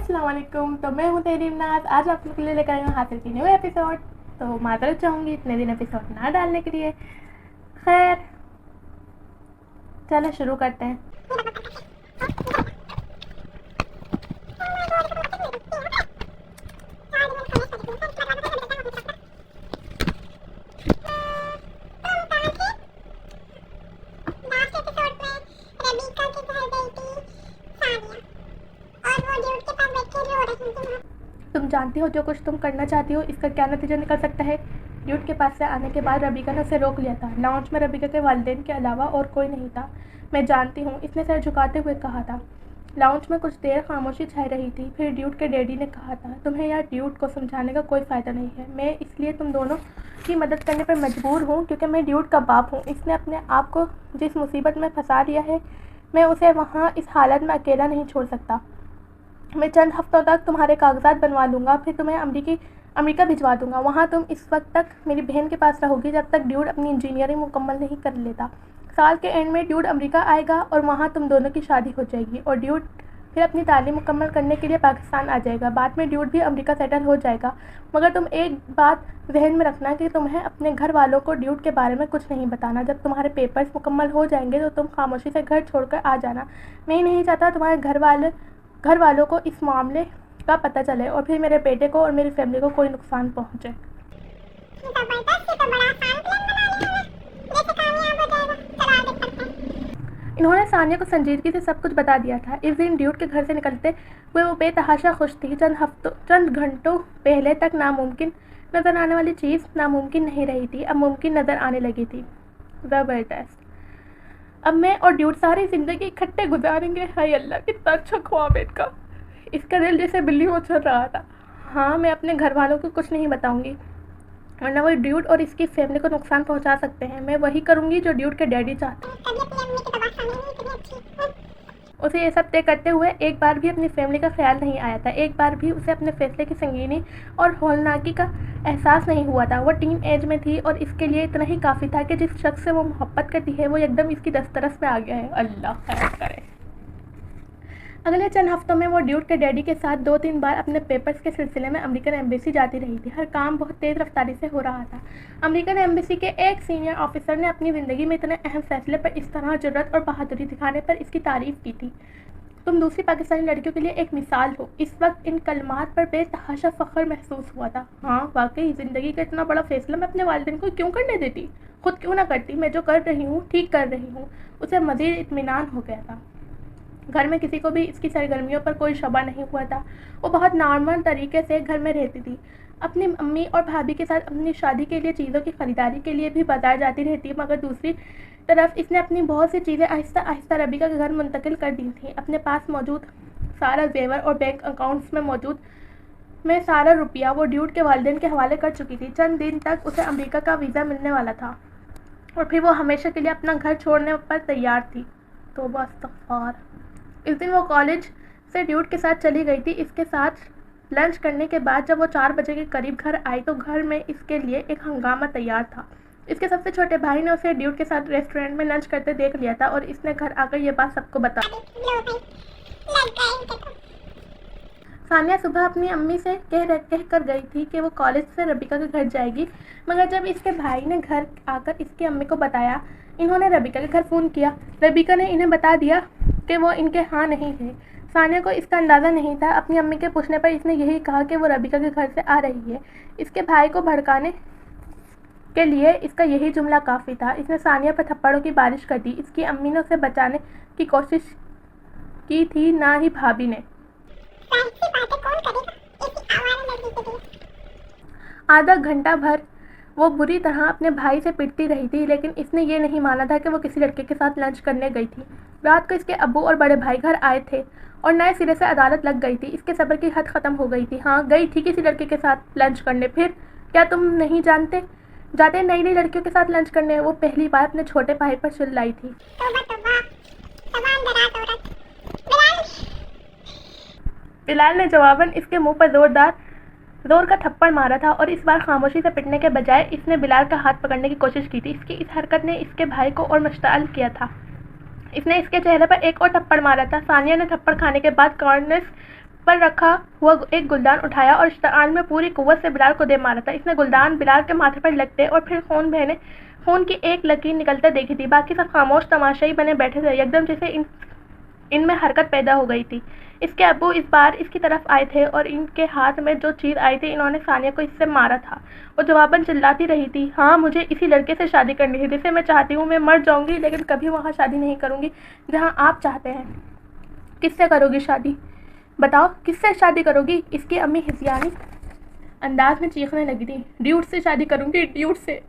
अस्सलाम वालेकुम। तो मैं हूँ तेरी नाज। आज आप लोग के लिए लेकर आई हूँ हासिल की न्यू एपिसोड। तो माजरत चाहूँगी इतने दिन एपिसोड ना डालने के लिए। खैर चलो शुरू करते हैं। तुम जानती हो जो कुछ तुम करना चाहती हो इसका क्या नतीजा निकल सकता है। ड्यूट के पास से आने के बाद रबीका ने उसे रोक लिया था। लाउंज में रबीका के वालिदैन के अलावा और कोई नहीं था। मैं जानती हूँ, इसने सर झुकाते हुए कहा था। लाउंज में कुछ देर खामोशी छाई रही थी। फिर ड्यूट के डैडी ने कहा था, तुम्हें यार ड्यूट को समझाने का कोई फ़ायदा नहीं है। मैं इसलिए तुम दोनों की मदद करने पर मजबूर हूँ क्योंकि मैं ड्यूट का बाप हूँ। इसने अपने आप को जिस मुसीबत में फंसा लिया है, मैं उसे वहाँ इस हालत में अकेला नहीं छोड़ सकता। मैं चंद हफ्तों तक तुम्हारे कागजात बनवा लूँगा, फिर तुम्हें अमेरिका भिजवा दूँगा। वहाँ तुम इस वक्त तक मेरी बहन के पास रहोगी जब तक ड्यूड अपनी इंजीनियरिंग मुकम्मल नहीं कर लेता। साल के एंड में ड्यूड अमेरिका आएगा और वहाँ तुम दोनों की शादी हो जाएगी और ड्यूड फिर अपनी तालीम मुकम्मल करने के लिए पाकिस्तान आ जाएगा। बाद में ड्यूड भी अमेरिका सेटल हो जाएगा। मगर तुम एक बात जहन में रखना कि तुम्हें अपने घर वालों को ड्यूड के बारे में कुछ नहीं बताना। जब तुम्हारे पेपर्स मुकम्मल हो जाएंगे तो तुम खामोशी से घर छोड़कर आ जाना। मैं नहीं चाहता तुम्हारे घर वालों को इस मामले का पता चले और फिर मेरे बेटे को और मेरी फैमिली को कोई नुकसान पहुंचे। इन्होंने सानिया को संजीदगी से सब कुछ बता दिया था। इस दिन ड्यूड के घर से निकलते हुए वो बेतहाशा खुश थी। चंद घंटों पहले तक नामुमकिन नज़र आने वाली चीज़ नामुमकिन नहीं रही थी, अब मुमकिन नज़र आने लगी थी। ज़बरदस्त। अब मैं और ड्यूड सारी ज़िंदगी इकट्ठे गुजारेंगे। हाय अल्लाह, कितना अच्छा ख्वाब है इसका। इसका दिल जैसे बिल्ली उछल रहा था। हाँ, मैं अपने घर वालों को कुछ नहीं बताऊंगी वरना वो ड्यूड और इसकी फैमिली को नुकसान पहुंचा सकते हैं। मैं वही करूंगी जो ड्यूड के डैडी चाहते हैं। उसे ये सब तय करते हुए एक बार भी अपनी फैमिली का ख्याल नहीं आया था। एक बार भी उसे अपने फैसले की संगीनी और हौलनाकी का एहसास नहीं हुआ था। वो टीन एज में थी और इसके लिए इतना ही काफ़ी था कि जिस शख्स से वो मोहब्बत करती है वो एकदम इसकी दस्तरस में आ गया है। अल्लाह खैर करे। अगले चंद हफ्तों में वो ड्यूड के डैडी के साथ 2-3 बार अपने पेपर्स के सिलसिले में अमेरिकन एम्बेसी जाती रही थी। हर काम बहुत तेज़ रफ्तारी से हो रहा था। अमेरिकन एम्बेसी के एक सीनियर ऑफिसर ने अपनी ज़िंदगी में इतने अहम फैसले पर इस तरह जुर्रत और बहादुरी दिखाने पर इसकी तारीफ़ की थी। तुम दूसरी पाकिस्तानी लड़कियों के लिए एक मिसाल हो। इस वक्त इन कलमात पर बेतहाशा फ़ख्र महसूस हुआ था। हाँ वाकई, ज़िंदगी का इतना बड़ा फैसला मैं अपने वालिदैन को क्यों करने देती, खुद क्यों ना करती। मैं जो कर रही हूँ ठीक कर रही हूँ। उसे मज़ीद इत्मीनान हो गया था। घर में किसी को भी इसकी सरगर्मियों पर कोई शबा नहीं हुआ था। वो बहुत नॉर्मल तरीके से घर में रहती थी। अपनी अम्मी और भाभी के साथ अपनी शादी के लिए चीज़ों की ख़रीदारी के लिए भी बाजार जाती रहती। मगर दूसरी तरफ इसने अपनी बहुत सी चीज़ें आहिस्ता आहिस्ता रबीका के घर मुंतकिल कर दी थी। अपने पास मौजूद सारा जेवर और बैंक अकाउंट्स में सारा रुपया वो ड्यूड के वालिदैन के हवाले कर चुकी थी। चंद दिन तक उसे अमेरिका का वीज़ा मिलने वाला था और फिर वो हमेशा के लिए अपना घर छोड़ने पर तैयार थी। तो बस इस दिन वो कॉलेज से ड्यूड के साथ चली गई थी। इसके साथ लंच करने के बाद जब वो 4 बजे के करीब घर आई तो घर में इसके लिए एक हंगामा तैयार था। इसके सबसे छोटे भाई ने उसे ड्यूड के साथ रेस्टोरेंट में लंच करते देख लिया था और इसने घर आकर ये बात सबको बता दी। सानिया सुबह अपनी अम्मी से कह कर गई थी कि वो कॉलेज से रबीका के घर जाएगी। मगर जब इसके भाई ने घर आकर इसकी अम्मी को बताया, इन्होंने रबीका के घर फ़ोन किया। रबीका ने इन्हें बता दिया कि वो इनके हाँ नहीं है। सानिया को इसका अंदाज़ा नहीं था। अपनी अम्मी के पूछने पर इसने यही कहा कि वो रबीका के घर से आ रही है। इसके भाई को भड़काने के लिए इसका यही जुमला काफ़ी था। इसने सानिया पर थप्पड़ों की बारिश कर दी। इसकी अम्मी ने उसे बचाने की कोशिश की थी, ना ही भाभी ने। आधा घंटा भर वो बुरी तरह अपने भाई से पिटती रही थी, लेकिन इसने ये नहीं माना था कि वो किसी लड़के के साथ लंच करने गई थी। रात को इसके अब्बू और बड़े भाई घर आए थे और नए सिरे से अदालत लग गई थी। इसके सब्र की हद ख़त्म हो गई थी। हाँ, गई थी किसी लड़के के साथ लंच करने। फिर क्या तुम नहीं जाते नई नई लड़कियों के साथ लंच करने। वो पहली बार अपने छोटे भाई पर चिल्लाई थी। बिलाल ने जवाबन इसके मुंह पर जोर का थप्पड़ मारा था और इस बार खामोशी से पिटने के बजाय इसने बिलाल का हाथ पकड़ने की कोशिश की थी। इसकी इस हरकत ने इसके भाई को और मुश्ताल किया था। इसने इसके चेहरे पर एक और थप्पड़ मारा था। सानिया ने थप्पड़ खाने के बाद कॉर्नर्स پر رکھا ہوا ایک گلدان اٹھایا اور اشتعال میں پوری قوت سے بلال کو دے مارا تھا۔ اس نے گلدان بلال کے ماتھے پر لگتے اور پھر خون کی ایک لکیر نکلتے دیکھی تھی۔ باقی سب خاموش تماشائی بنے بیٹھے تھے، یکدم جیسے ان میں حرکت پیدا ہو گئی تھی۔ اس کے ابو اس بار اس کی طرف آئے تھے اور ان کے ہاتھ میں جو چیز آئی تھی انہوں نے ثانیہ کو اس سے مارا تھا۔ وہ جواباً چلاتی رہی تھی، ہاں مجھے اسی لڑکے سے شادی کرنی ہے جسے میں چاہتی ہوں، میں مر جاؤں گی لیکن کبھی وہاں شادی نہیں کروں گی جہاں آپ چاہتے ہیں۔ کس سے کرو گی شادی؟ بتاؤ کس سے شادی کرو گی؟ اس کی امی ہسیانی انداز میں چیخنے لگی تھی، ڈیوٹ سے شادی کروں گی، ڈیوٹ سے۔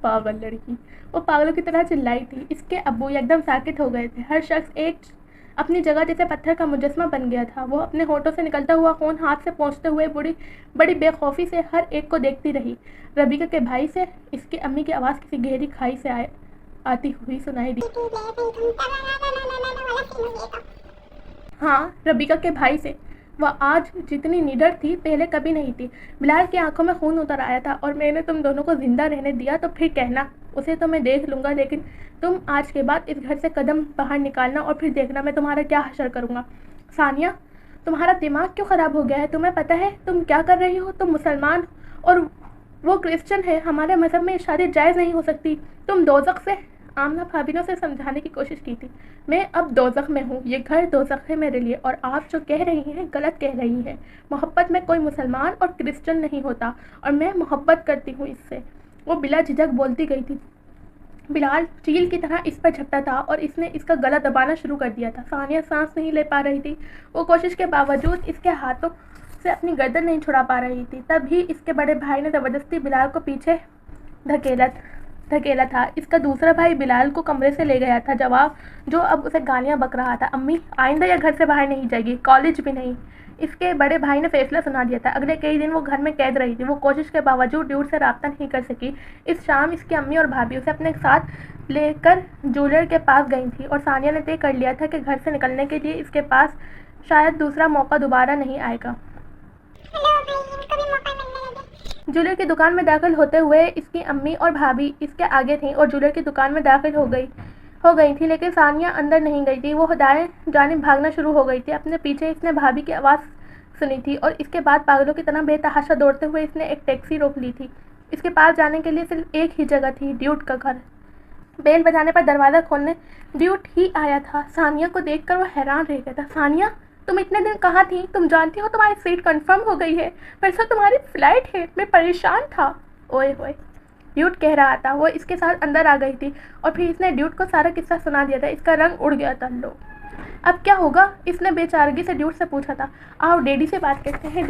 پاگل لڑکی، وہ پاگلوں کی طرح چلائی تھی۔ اس کے ابو یکدم ساکت ہو گئے تھے، ہر شخص ایک اپنی جگہ جیسے پتھر کا مجسمہ بن گیا تھا۔ وہ اپنے ہونٹوں سے نکلتا ہوا خون ہاتھ سے پوंچھتے ہوئے بڑی بے خوفی سے ہر ایک کو دیکھتی رہی۔ ربیکہ کے بھائی سے؟ اس کی امی کی آواز کسی گہری کھائی سے آتی ہوئی سنائی دی۔ ہاں، ربیکہ کے بھائی سے۔ وہ آج جتنی نڈر تھی پہلے کبھی نہیں تھی۔ بلال کی آنکھوں میں خون اتر آیا تھا، اور میں نے تم دونوں کو زندہ رہنے دیا تو پھر کہنا، اسے تو میں دیکھ لوں گا، لیکن تم آج کے بعد اس گھر سے قدم باہر نکالنا اور پھر دیکھنا میں تمہارا کیا حشر کروں گا۔ ثانیہ، تمہارا دماغ کیوں خراب ہو گیا ہے؟ تمہیں پتہ ہے تم کیا کر رہی ہو؟ تم مسلمان اور وہ کرسچن ہے، ہمارے مذہب میں شادی جائز نہیں ہو سکتی۔ تم دوزخ سے۔ آمنہ بھابھی نے اسے سمجھانے کی کوشش کی تھی، میں اب دوزخ میں ہوں، یہ گھر دوزخ ہے میرے لیے، اور آپ جو کہہ رہی ہیں غلط کہہ رہی ہیں۔ محبت میں کوئی مسلمان اور کرسچن نہیں ہوتا، اور میں محبت کرتی ہوں اس سے۔ وہ بلا جھجک بولتی گئی تھی۔ بلال چیل کی طرح اس پر جھپٹا تھا اور اس نے اس کا گلا دبانا شروع کر دیا تھا۔ ثانیہ سانس نہیں لے پا رہی تھی، وہ کوشش کے باوجود اس کے ہاتھوں سے اپنی گردن نہیں چھڑا پا رہی تھی۔ تب ہی اس کے بڑے بھائی نے زبردستی بلال کو پیچھے دھکیلا تھا۔ اس کا دوسرا بھائی بلال کو کمرے سے لے گیا تھا، جو اب اسے گالیاں بک رہا تھا، امی آئندہ یہ گھر سے باہر نہیں جائے گی، کالج بھی نہیں۔ اس کے بڑے بھائی نے فیصلہ سنا دیا تھا۔ اگلے کئی دن وہ گھر میں قید رہی تھی۔ وہ کوشش کے باوجود ڈیوٹ سے رابطہ نہیں کر سکی۔ اس شام اس کی امی اور بھابھی اسے اپنے ساتھ لے کر جولر کے پاس گئی تھی، اور ثانیہ نے طے کر لیا تھا کہ گھر سے نکلنے کے لیے اس کے پاس شاید دوسرا موقع دوبارہ نہیں آئے گا۔ جولر کی دکان میں داخل ہوتے ہوئے اس کی امی اور بھابھی اس کے آگے تھیں اور جولر کی دکان میں داخل ہو گئی تھی، لیکن ثانیہ اندر نہیں گئی تھی۔ وہ دائیں جانب بھاگنا شروع ہو گئی تھی۔ اپنے پیچھے اس نے بھابھی کی آواز سنی تھی، اور اس کے بعد پاگلوں کی طرح بے تحاشا دوڑتے ہوئے اس نے ایک ٹیکسی روک لی تھی۔ اس کے پاس جانے کے لیے صرف ایک ہی جگہ تھی، ڈیوٹ کا گھر۔ بیل بجانے پر دروازہ کھولنے ڈیوٹ ہی آیا تھا۔ ثانیہ کو دیکھ کر وہ حیران رہ گیا تھا۔ ثانیہ، تم اتنے دن کہاں تھی؟ تم جانتی ہو تمہاری سیٹ کنفرم ہو گئی ہے، پرسوں تمہاری فلائٹ ہے، میں پریشان تھا۔ اوئے ہوئے، ڈیوٹ کہہ رہا تھا۔ وہ اس کے ساتھ اندر آ گئی تھی، اور پھر اس نے ڈیوٹ کو سارا قصہ سنا دیا تھا۔ اس کا رنگ اڑ گیا تھا۔ لو، اب کیا ہوگا؟ اس نے بے چارگی سے ڈیوٹ سے پوچھا تھا۔ آؤ ڈیڈی سے بات کرتے ہیں۔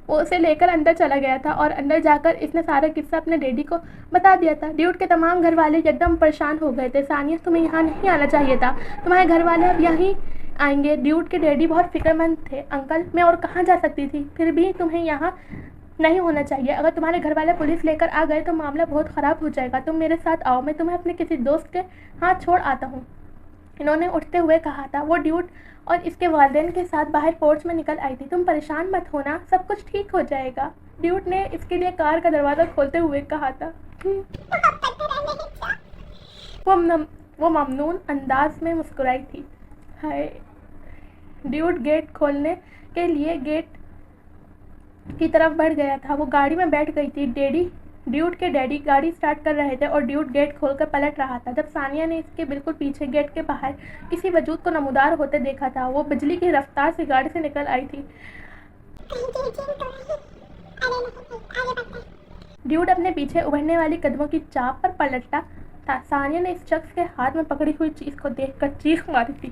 وہ اسے لے کر اندر چلا گیا تھا، اور اندر جا کر اس نے سارا قصہ اپنے ڈیڈی کو بتا دیا تھا۔ ڈیوٹ کے تمام گھر والے یکدم پریشان ہو گئے تھے۔ ثانیہ، تمہیں یہاں نہیں آنا چاہیے تھا، تمہارے گھر والے اب یہیں آئیں گے۔ ڈیوٹ کے ڈیڈی بہت فکر مند تھے۔ انکل، میں اور کہاں جا سکتی تھی؟ پھر بھی تمہیں یہاں نہیں ہونا چاہیے۔ اگر تمہارے گھر والے پولیس لے کر آ گئے تو معاملہ بہت خراب ہو جائے گا۔ تم میرے ساتھ آؤ، میں تمہیں اپنے کسی دوست کے ہاتھ چھوڑ آتا ہوں، انہوں نے اٹھتے ہوئے کہا تھا۔ وہ ڈیوٹ اور اس کے والدین کے ساتھ باہر پورچ میں نکل آئی تھی۔ تم پریشان مت ہونا، سب کچھ ٹھیک ہو جائے گا، ڈیوٹ نے اس کے لیے کار کا دروازہ کھولتے ہوئے کہا تھا۔ وہ ممنون انداز میں مسکرائی تھی۔ ہائے، ڈیوٹ گیٹ کھولنے کے لیے گیٹ کی طرف بڑھ گیا تھا۔ وہ گاڑی میں بیٹھ گئی تھی۔ ڈیوٹ کے ڈیڈی گاڑی سٹارٹ کر رہے تھے اور ڈیوٹ گیٹ کھول کر پلٹ رہا تھا۔ جب ثانیہ نے اس کے بالکل پیچھے گیٹ کے باہر کسی وجود کو نمودار ہوتے دیکھا تھا، وہ بجلی کی رفتار سے گاڑی سے نکل آئی تھی۔ ڈیوٹ اپنے پیچھے ابھرنے والی قدموں کی چاپ پر پلٹا تھا۔ ثانیہ نے اس شخص کے ہاتھ میں پکڑی ہوئی چیز کو دیکھ کر چیخ ماری تھی۔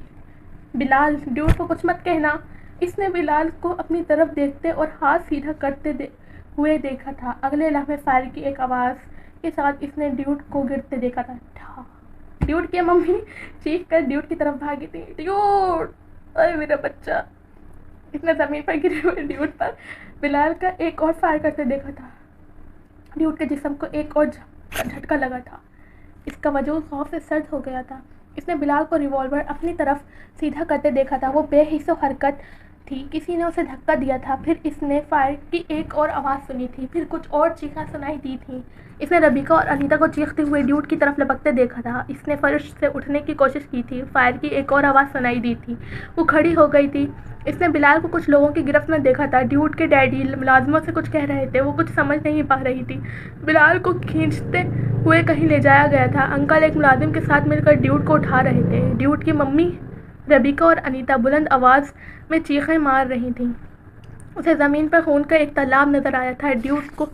بلال، ڈیوٹ کو کچھ مت کہنا۔ اس نے بلال کو اپنی طرف دیکھتے اور ہاتھ سیدھا کرتے ہوئے دیکھا تھا۔ اگلے لمحے فائر کی ایک آواز کے ساتھ اس نے ڈیوٹ کو گرتے دیکھا تھا۔ ڈیوٹ کی ممی چیخ کر ڈیوٹ کی طرف بھاگی تھی۔ ڈیوٹ، اے میرا بچہ! اس نے زمین پر گرے ہوئے ڈیوٹ پر بلال کا ایک اور فائر کرتے دیکھا تھا۔ ڈیوٹ کے جسم کو ایک اور جھٹکا لگا تھا۔ اس کا وجود خوف سے سرد ہو گیا تھا۔ اس نے بلال کو ریوالور اپنی طرف سیدھا کرتے دیکھا تھا۔ وہ بے حس و حرکت थी, किसी ने उसे धक्का दिया था। फिर इसने फायर की एक और आवाज़ सुनी थी, फिर कुछ और चीखें सुनाई दी थी। इसने रबीका और अनीता को चीखते हुए ड्यूड की तरफ लपकते देखा था। इसने फर्श से उठने की कोशिश की थी। फायर की एक और आवाज़ सुनाई दी थी। वो खड़ी हो गई थी। इसने बिलाल को कुछ लोगों की गिरफ्त में देखा था। ड्यूड के डैडी मुलाजिमों से कुछ कह रहे थे। वो कुछ समझ नहीं पा रही थी। बिलाल को खींचते हुए कहीं ले जाया गया था। अंकल एक मुलाजिम के साथ मिलकर ड्यूड को उठा रहे थे। ड्यूड की मम्मी रबीका और अनीता बुलंद आवाज़ में चीखें मार रही थीं। उसे ज़मीन पर खून का एक तालाब नज़र आया था। ड्यूड को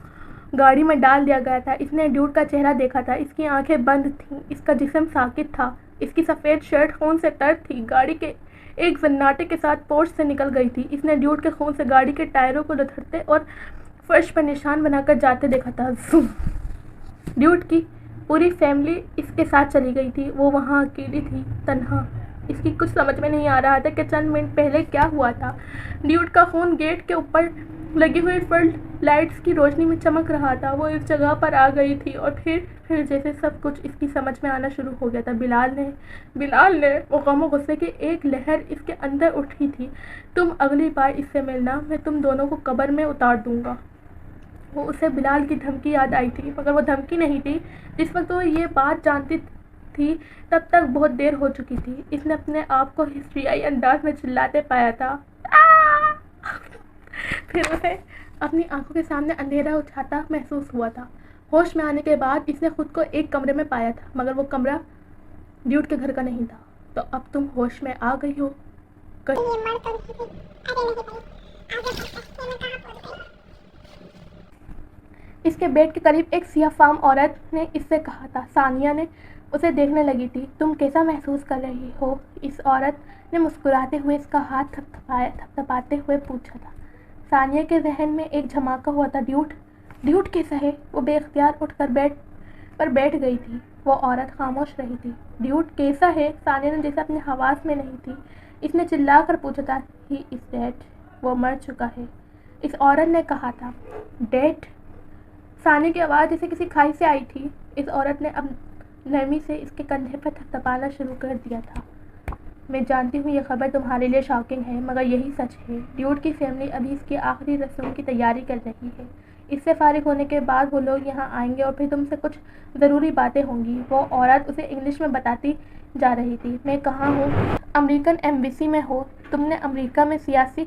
गाड़ी में डाल दिया गया था। इसने ड्यूड का चेहरा देखा था। इसकी आंखें बंद थीं। इसका जिस्म साकित था। इसकी सफ़ेद शर्ट खून से तर थी। गाड़ी के एक सन्नाटे के साथ पोर्च से निकल गई थी। इसने ड्यूड के खून से गाड़ी के टायरों को लथड़ते और फर्श पर निशान बनाकर जाते देखा था। ड्यूड की पूरी फैमिली इसके साथ चली गई थी। वो वहाँ अकेली थी, तन्हा। इसकी कुछ समझ में नहीं आ रहा था कि चंद मिनट पहले क्या हुआ था। ड्यूड का खून गेट के ऊपर लगी हुई फ्लड लाइट्स की रोशनी में चमक रहा था। वो इस जगह पर आ गई थी और फिर जैसे सब कुछ इसकी समझ में आना शुरू हो गया था। बिलाल ने वो गम और गुस्से की एक लहर इसके अंदर उठी थी। तुम अगली बार इससे मिलना, मैं तुम दोनों को कब्र में उतार दूंगा। वो उसे बिलाल की धमकी याद आई थी, मगर वो धमकी नहीं थी। जिस वक्त वो ये बात जानती थी तब तक बहुत देर हो चुकी थी। इसने अपने आप को हिस्ट्रियाई अंदाज में चिल्लाते पाया था। फिर उसे अपनी आंखों के सामने अंधेरा उछाता महसूस हुआ था। होश में आने के बाद इसने खुद को एक कमरे में पाया था, मगर वो कमरा ड्यूड के घर का नहीं था। तो अब तुम होश में आ गई हो। इसके बेड के करीब एक सियाफाम औरत ने इससे कहा था। सानिया ने उसे देखने लगी थी। तुम कैसा महसूस कर रही हो? इस औरत ने मुस्कुराते हुए इसका हाथ थपथपाते हुए पूछा था। सानिया के जहन में एक झमाका हुआ था। ड्यूड कैसा है? वो बेख्तियार उठकर बेड पर बैठ गई थी। वो औरत खामोश रही थी। ड्यूड कैसा है? सानिया ने जैसे अपने हवास में नहीं थी, इसने चिल्ला कर पूछा था। He is dead. वो मर चुका है, इस औरत ने कहा था। डेड? सानिया की आवाज़ जैसे किसी खाई से आई थी। इस औरत ने अब नरमी से इसके कंधे पर थपथपाना शुरू कर दिया था। मैं जानती हूँ ये खबर तुम्हारे लिए शॉकिंग है, मगर यही सच है। ड्यूड की फैमिली अभी इसकी आखिरी रस्म की तैयारी कर रही है। इससे फारिग होने के बाद वो लोग यहाँ आएंगे और फिर तुमसे कुछ ज़रूरी बातें होंगी। वो औरत उसे इंग्लिश में बताती जा रही थी। मैं कहाँ हूँ? अमेरिकन एम्बेसी में हो। तुमने अमेरिका में सियासी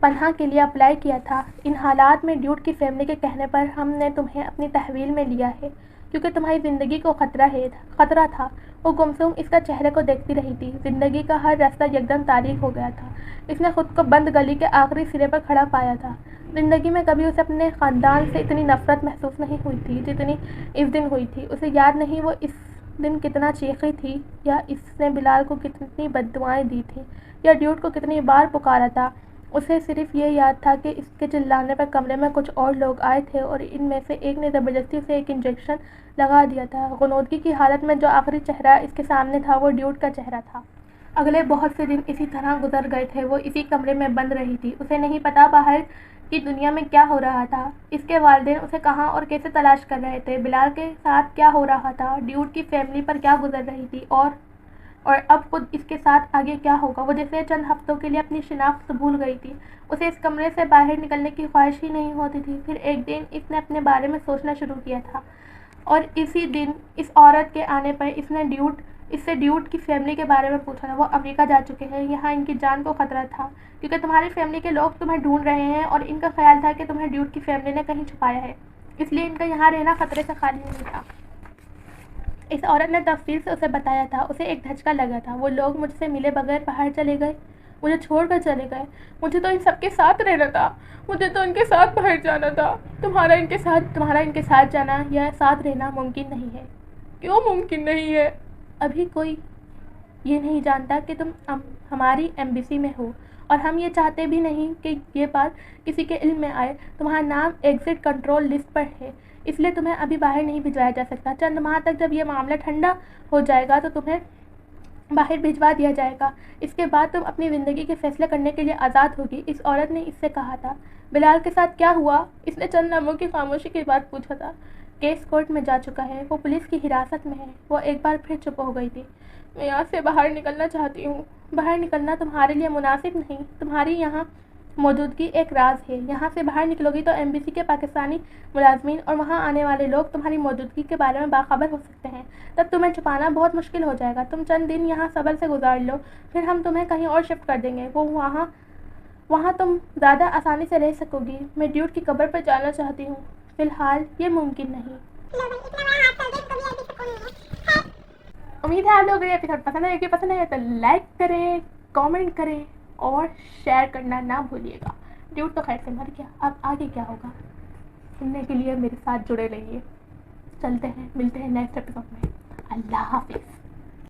पनाह के लिए अप्लाई किया था। इन हालात में ड्यूड की फैमिली के कहने पर हमने तुम्हें अपनी तहवील में लिया है, क्योंकि तुम्हारी ज़िंदगी को खतरा था। वो गुमसुम इसका चेहरे को देखती रही थी। ज़िंदगी का हर रास्ता एकदम तारीख हो गया था। इसने खुद को बंद गली के आखिरी सिरे पर खड़ा पाया था। ज़िंदगी में कभी उसे अपने ख़ानदान से इतनी नफ़रत महसूस नहीं हुई थी जितनी इस दिन हुई थी। उसे याद नहीं वो इस दिन कितना चीखी थी, या इसने बिलाल को कितनी बद्दुआएं दी थी, या ड्यूड को कितनी बार पुकारा था। उसे सिर्फ ये याद था कि इसके चिल्लाने पर कमरे में कुछ और लोग आए थे और इनमें से एक ने ज़बरदस्ती से एक इंजेक्शन लगा दिया था। गुनोदगी की हालत में जो आखिरी चेहरा इसके सामने था वो ड्यूड का चेहरा था। अगले बहुत से दिन इसी तरह गुजर गए थे। वो इसी कमरे में बंद रही थी। उसे नहीं पता बाहर की दुनिया में क्या हो रहा था। इसके वालिदैन उसे कहाँ और कैसे तलाश कर रहे थे। बिलाल के साथ क्या हो रहा था। ड्यूड की फैमिली पर क्या गुजर रही थी, और अब खुद इसके साथ आगे क्या होगा। वो जैसे चंद हफ्तों के लिए अपनी शिनाख्त भूल गई थी। उसे इस कमरे से बाहर निकलने की ख्वाहिश ही नहीं होती थी। फिर एक दिन इसने अपने बारे में सोचना शुरू किया था, और इसी दिन इस औरत के आने पर इससे ड्यूड की फैमिली के बारे में पूछा था। वो अमेरिका जा चुके हैं। यहाँ इनकी जान को खतरा था, क्योंकि तुम्हारी फैमिली के लोग तुम्हें ढूंढ रहे हैं, और इनका ख्याल था कि तुम्हें ड्यूड की फैमिली ने कहीं छुपाया है, इसलिए इनका यहाँ रहना खतरे से खाली नहीं था। इस औरत ने तफसील से उसे बताया था। उसे एक धचका लगा था। वो लोग मुझसे मिले बगैर बाहर चले गए, मुझे छोड़कर चले गए। मुझे तो इन सबके साथ रहना था, मुझे तो इनके साथ बाहर जाना था। तुम्हारा इनके साथ जाना या साथ रहना मुमकिन नहीं है। क्यों मुमकिन नहीं है? अभी कोई ये नहीं जानता कि तुम हमारी एम्बेसी में हो, और हम ये चाहते भी नहीं कि ये बात किसी के इल्म में आए। तुम्हारा नाम एग्ज़िट कंट्रोल लिस्ट पर है, इसलिए तुम्हें अभी बाहर नहीं भिजवाया जा सकता। चंद माह तक जब ये मामला ठंडा हो जाएगा तो तुम्हें बाहर भिजवा दिया जाएगा। इसके बाद तुम अपनी ज़िंदगी के फैसले करने के लिए आज़ाद होगी। इस औरत ने इससे कहा था। बिलाल के साथ क्या हुआ? इसने चंद लम्हों की खामोशी के बाद पूछा था। केस कोर्ट में जा चुका है। वो पुलिस की हिरासत में है। वो एक बार फिर चुप हो गई थी। میں یہاں سے باہر نکلنا چاہتی ہوں. باہر نکلنا تمہارے لیے مناسب نہیں. تمہاری یہاں موجودگی ایک راز ہے. یہاں سے باہر نکلو گی تو ایمبیسی کے پاکستانی ملازمین اور وہاں آنے والے لوگ تمہاری موجودگی کے بارے میں باخبر ہو سکتے ہیں. تب تمہیں چھپانا بہت مشکل ہو جائے گا. تم چند دن یہاں صبر سے گزار لو, پھر ہم تمہیں کہیں اور شفٹ کر دیں گے. وہاں تم زیادہ آسانی سے رہ سکو گی. میں ڈیوڈ کی قبر پر جانا چاہتی ہوں. فی الحال یہ ممکن نہیں. امید ہے آپ لوگوں کو یہ ایپیسوڈ پسند ہے. پسند ہے تو لائک کریں, کامنٹ کریں اور شیئر کرنا نہ بھولیے گا. ڈیوڈ تو خیر سے مر گیا, اب آگے کیا ہوگا سننے کے لیے میرے ساتھ جڑے رہیے. چلتے ہیں, ملتے ہیں نیکسٹ ایپیسوڈ میں. اللہ حافظ.